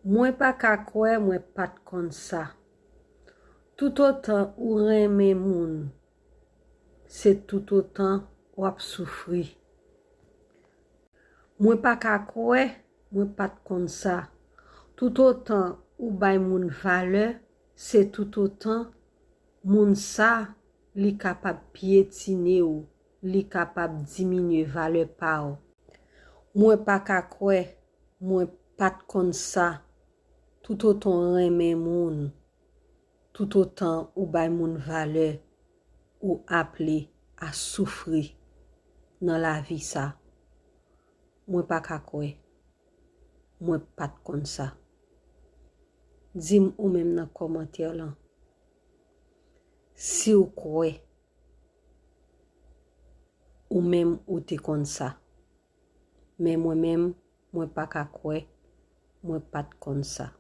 Mwen pa ka kwe mwen pat kon sa. Tout autant ou reme moun, c'est tout autant ou ap soufri. Mwen pa ka kwe mwen pat kon sa. Tout autant ou bay moun valeur, c'est tout autant moun sa li kapab piétiner ou, li kapab diminuer valeur pa ou. Mwen pa ka kwe mwen pat kon sa. Tout autant reme moun, tout autant ou bay moun valeur ou appelé à souffrir dans la vie ça. Mwen pa ka kwe, mwen pat kon sa. Dim ou même dans commentaire là. Si ou kwe, ou même ou te kon sa. Mais moi-même, mwen pa ka kwe, mwen pat kon sa.